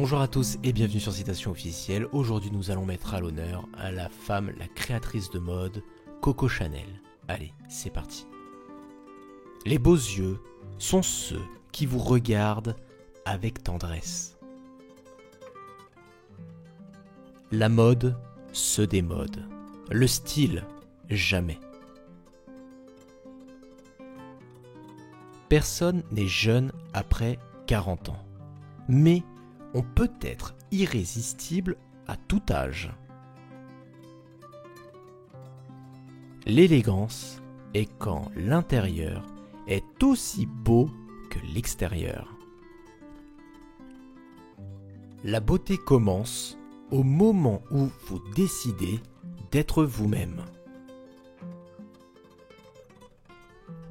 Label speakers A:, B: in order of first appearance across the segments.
A: Bonjour à tous et bienvenue sur Citation Officielle. Aujourd'hui nous allons mettre à l'honneur à la femme, la créatrice de mode, Coco Chanel. Allez, c'est parti. Les beaux yeux sont ceux qui vous regardent avec tendresse. La mode se démode, le style jamais. Personne n'est jeune après 40 ans, mais on peut être irrésistible à tout âge. L'élégance est quand l'intérieur est aussi beau que l'extérieur. La beauté commence au moment où vous décidez d'être vous-même.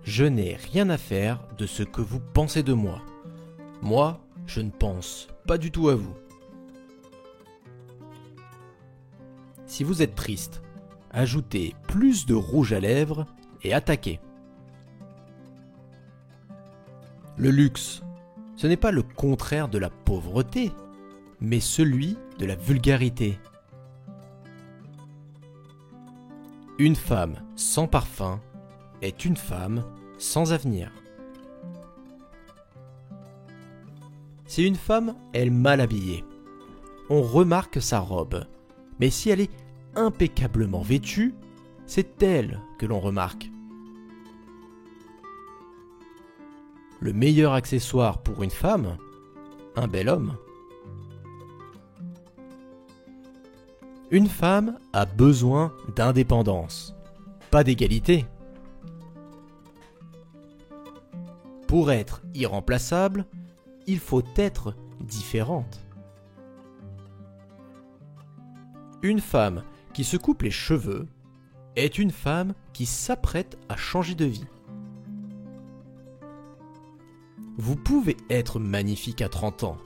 A: Je n'ai rien à faire de ce que vous pensez de moi. Moi, je ne pense pas du tout à vous. Si vous êtes triste, ajoutez plus de rouge à lèvres et attaquez. Le luxe, ce n'est pas le contraire de la pauvreté, mais celui de la vulgarité. Une femme sans parfum est une femme sans avenir. Si une femme est mal habillée, on remarque sa robe, mais si elle est impeccablement vêtue, c'est elle que l'on remarque. Le meilleur accessoire pour une femme, un bel homme. Une femme a besoin d'indépendance, pas d'égalité. Pour être irremplaçable, il faut être différente. Une femme qui se coupe les cheveux est une femme qui s'apprête à changer de vie. Vous pouvez être magnifique à 30 ans,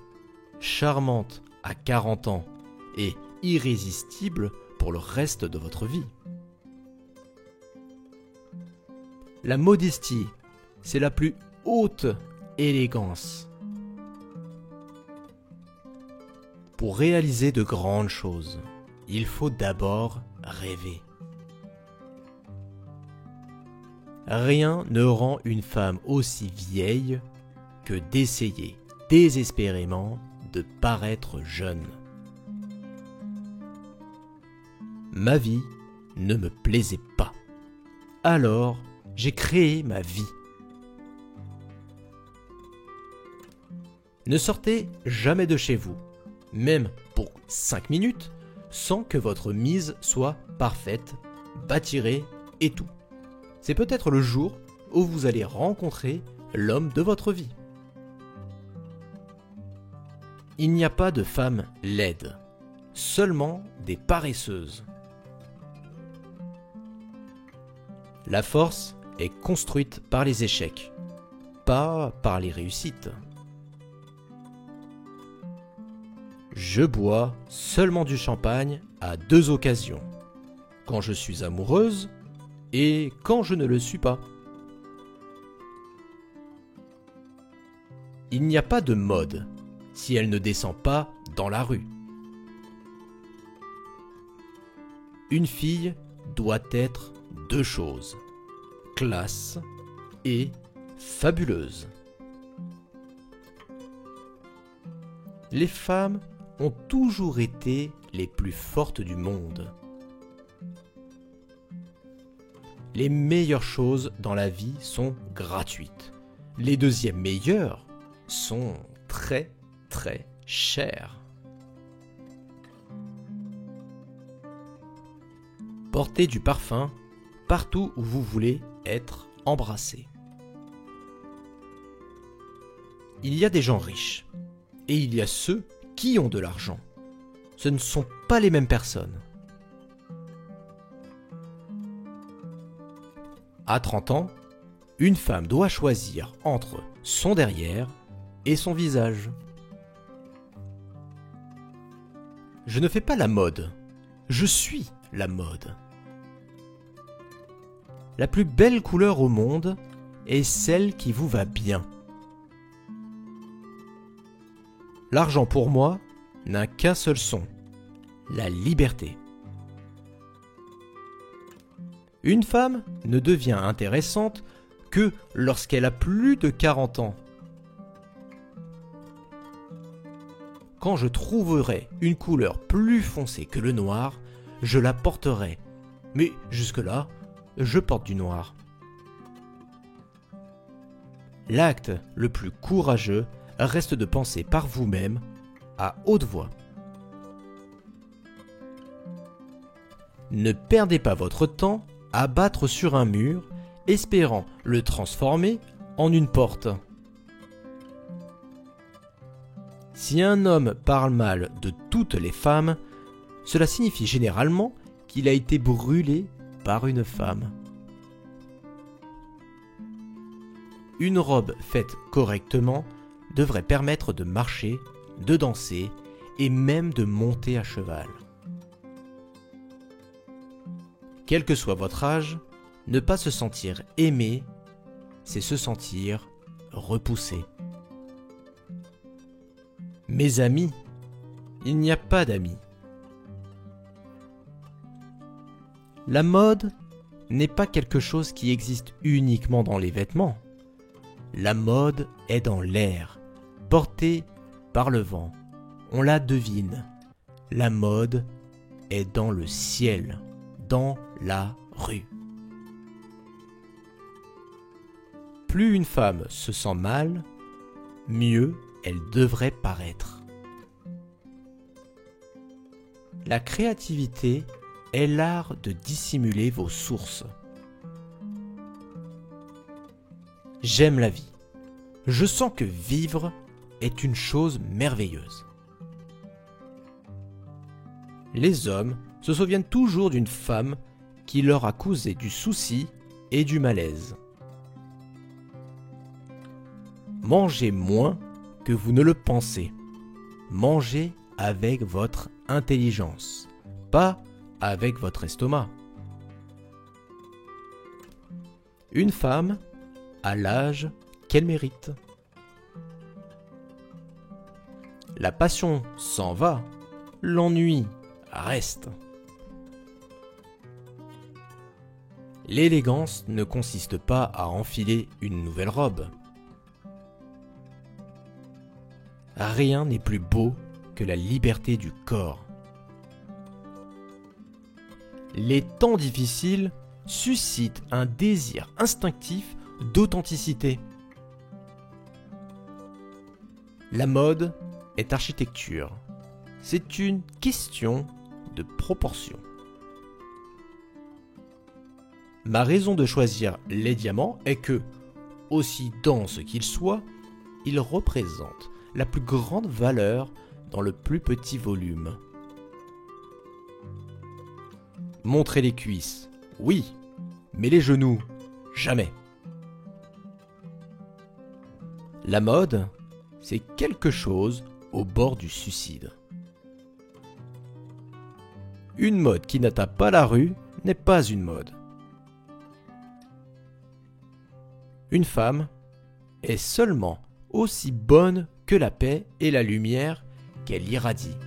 A: charmante à 40 ans et irrésistible pour le reste de votre vie. La modestie, c'est la plus haute élégance. Pour réaliser de grandes choses, il faut d'abord rêver. Rien ne rend une femme aussi vieille que d'essayer désespérément de paraître jeune. Ma vie ne me plaisait pas. Alors, j'ai créé ma vie. Ne sortez jamais de chez vous, même pour 5 minutes, sans que votre mise soit parfaite, bâtirée et tout. C'est peut-être le jour où vous allez rencontrer l'homme de votre vie. Il n'y a pas de femmes laides, seulement des paresseuses. La force est construite par les échecs, pas par les réussites. Je bois seulement du champagne à 2 occasions, quand je suis amoureuse et quand je ne le suis pas. Il n'y a pas de mode si elle ne descend pas dans la rue. Une fille doit être 2 choses, classe et fabuleuse. Les femmes ont toujours été les plus fortes du monde. Les meilleures choses dans la vie sont gratuites. Les deuxièmes meilleures sont très chères. Portez du parfum partout où vous voulez être embrassé. Il y a des gens riches et il y a ceux qui ont de l'argent. Ce ne sont pas les mêmes personnes. À 30 ans, une femme doit choisir entre son derrière et son visage. Je ne fais pas la mode, je suis la mode. La plus belle couleur au monde est celle qui vous va bien. L'argent pour moi n'a qu'un seul son, la liberté. Une femme ne devient intéressante que lorsqu'elle a plus de 40 ans. Quand je trouverai une couleur plus foncée que le noir, je la porterai. Mais jusque-là, je porte du noir. L'acte le plus courageux reste de penser par vous-même à haute voix. Ne perdez pas votre temps à battre sur un mur, espérant le transformer en une porte. Si un homme parle mal de toutes les femmes, cela signifie généralement qu'il a été brûlé par une femme. Une robe faite correctement devrait permettre de marcher, de danser et même de monter à cheval. Quel que soit votre âge, ne pas se sentir aimé, c'est se sentir repoussé. Mes amis, il n'y a pas d'amis. La mode n'est pas quelque chose qui existe uniquement dans les vêtements. La mode est dans l'air, portée par le vent. On la devine. La mode est dans le ciel, dans la rue. Plus une femme se sent mal, mieux elle devrait paraître. La créativité est l'art de dissimuler vos sources. J'aime la vie. Je sens que vivre est une chose merveilleuse. Les hommes se souviennent toujours d'une femme qui leur a causé du souci et du malaise. Mangez moins que vous ne le pensez. Mangez avec votre intelligence, pas avec votre estomac. Une femme a l'âge qu'elle mérite. La passion s'en va, l'ennui reste. L'élégance ne consiste pas à enfiler une nouvelle robe. Rien n'est plus beau que la liberté du corps. Les temps difficiles suscitent un désir instinctif d'authenticité. La mode est architecture. C'est une question de proportion. Ma raison de choisir les diamants est que, aussi denses qu'ils soient, ils représentent la plus grande valeur dans le plus petit volume. Montrer les cuisses, oui, mais les genoux, jamais. La mode, c'est quelque chose au bord du suicide. Une mode qui n'atteint pas la rue n'est pas une mode. Une femme est seulement aussi bonne que la paix et la lumière qu'elle irradie.